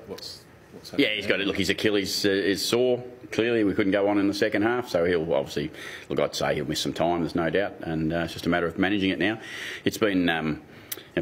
What's happening? Yeah, he's got it. Look, his Achilles is sore. Clearly, we couldn't go on in the second half, so he'll obviously, look, I'd say he'll miss some time, there's no doubt, and it's just a matter of managing it now. It's been,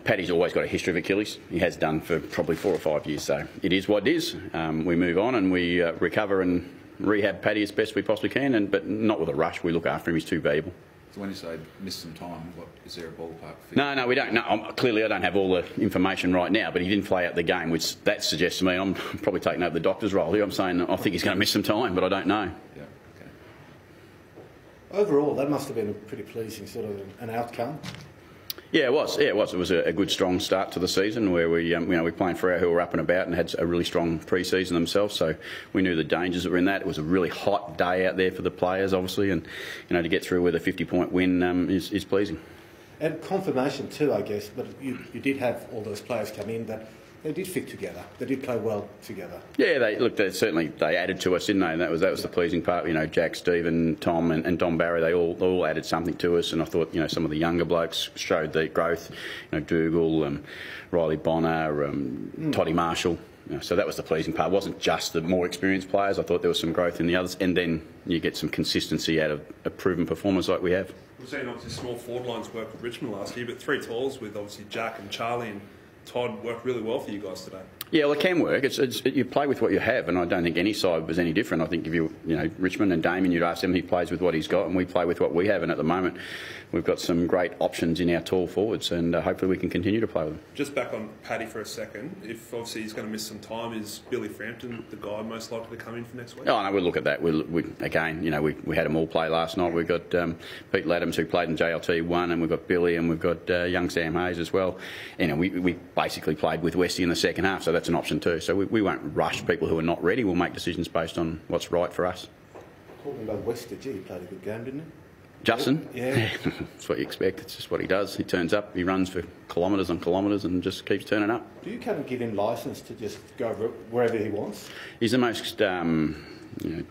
Paddy's always got a history of Achilles. He has done for probably 4 or 5 years, so it is what it is. We move on and we recover and rehab Paddy as best we possibly can, but not with a rush. We look after him. He's too valuable. So when you say miss some time, is there a ballpark figure? No, we don't. No, clearly, I don't have all the information right now, but he didn't play out the game, which that suggests to me I'm probably taking over the doctor's role here. I'm saying I think he's going to miss some time, but I don't know. Yeah. Okay. Overall, that must have been a pretty pleasing sort of an outcome. Yeah, it was. It was a good, strong start to the season where we're playing for our who were up and about and had a really strong pre-season themselves. So we knew the dangers that were in that. It was a really hot day out there for the players, obviously, and to get through with a 50-point win is pleasing. And confirmation too, I guess. But you did have all those players come in that they did fit together. They did play well together. Yeah, they added to us, didn't they? And that was the pleasing part. Jack, Stephen, Tom, and Dom Barry. They all added something to us. And I thought some of the younger blokes showed the growth. Dougal, Riley Bonner, Toddy Marshall. So that was the pleasing part. It wasn't just the more experienced players. I thought there was some growth in the others, and then you get some consistency out of a proven performance like we have. We've seen obviously small forward lines work with Richmond last year, but 3 talls with obviously Jack and Charlie and Todd worked really well for you guys today. Yeah, well, it can work. You play with what you have, and I don't think any side was any different. I think if Richmond and Damien, you'd ask him, he plays with what he's got, and we play with what we have. And at the moment, we've got some great options in our tall forwards, and hopefully we can continue to play with them. Just back on Paddy for a second. If obviously he's going to miss some time, is Billy Frampton the guy most likely to come in for next week? Oh no, we'll look at that. We had them all play last night. We've got Pete Laddams, who played in JLT 1, and we've got Billy, and we've got young Sam Hayes as well. We basically played with Westy in the second half, so that's an option too. So we won't rush people who are not ready. We'll make decisions based on what's right for us. Talking about Westy, he played a good game, didn't he? Justin? Yeah. That's what you expect. It's just what he does. He turns up, he runs for kilometres and kilometres and just keeps turning up. Do you kind of give him licence to just go wherever he wants? He's the most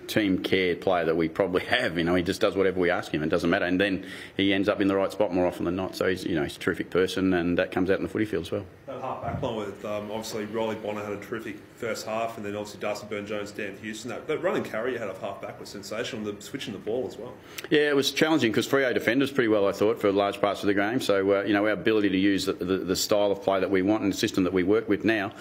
team cared player that we probably have. He just does whatever we ask him. It doesn't matter. And then he ends up in the right spot more often than not. So he's a terrific person, and that comes out in the footy field as well. That half back line with obviously Riley Bonner had a terrific first half, and then obviously Darcy Byrne-Jones, Dan Houston. That run and carry you had of half back was sensational. The switching the ball as well. Yeah, it was challenging because Freo defenders pretty well, I thought, for large parts of the game. So our ability to use the style of play that we want and the system that we work with now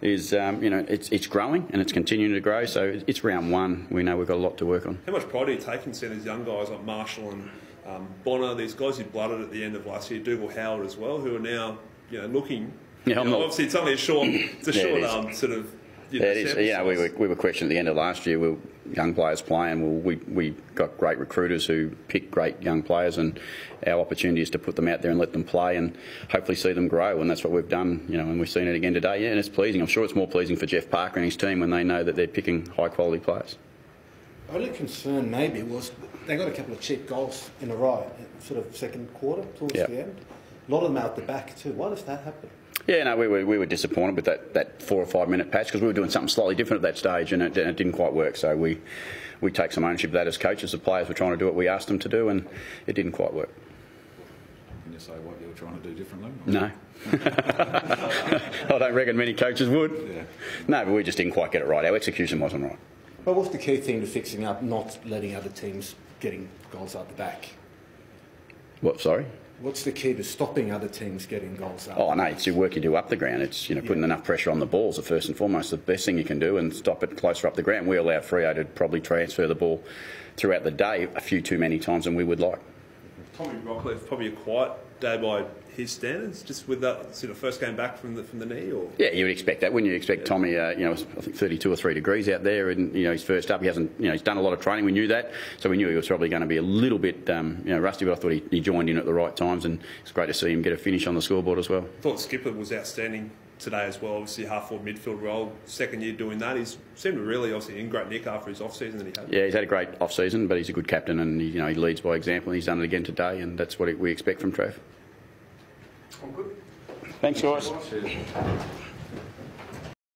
is it's growing and it's continuing to grow. So it's round 1. We know we've got a lot to work on. How much pride do you take in seeing these young guys like Marshall and Bonner, these guys you blooded at the end of last year, Dougal Howard as well, who are now looking. Yeah, obviously it's only a short sort of. Yeah, it is. We were questioned at the end of last year. Young players playing. We got great recruiters who pick great young players, and our opportunity is to put them out there and let them play, and hopefully see them grow. And that's what we've done. And we've seen it again today. Yeah, and it's pleasing. I'm sure it's more pleasing for Jeff Parker and his team when they know that they're picking high quality players. Only concern maybe was they got a couple of cheap goals in a row, sort of second quarter towards the end. A lot of them out the back too. Why does that happen? Yeah, no, we were disappointed with that 4 or 5 minute patch because we were doing something slightly different at that stage, and it didn't quite work. So we take some ownership of that as coaches. The players were trying to do what we asked them to do, and it didn't quite work. Can you say what you were trying to do differently? No. I don't reckon many coaches would. Yeah. No, but we just didn't quite get it right. Our execution wasn't right. But what's the key thing to fixing up, not letting other teams getting goals out the back? What, sorry? What's the key to stopping other teams getting goals up? Oh, no, it's your work you do up the ground. It's putting enough pressure on the balls, the first and foremost. The best thing you can do, and stop it closer up the ground. We allow Freo to probably transfer the ball throughout the day a few too many times than we would like. Tommy Rockcliffe, probably a quiet day by his standards, just with that sort of first game back from the knee, or yeah, you would expect that, wouldn't you? Expect Tommy, I think 32 or 3 degrees out there, and he's first up. He hasn't, he's done a lot of training. We knew that, so we knew he was probably going to be a little bit, rusty. But I thought he joined in at the right times, and it's great to see him get a finish on the scoreboard as well. I thought Skipper was outstanding today as well. Obviously, half-forward midfield role, second year doing that. He's seemed to really obviously in great nick after his off-season that he had. Yeah, he's had a great off-season, but he's a good captain, and he leads by example. And he's done it again today, and that's what we expect from Trev. I'm good. Thanks, guys.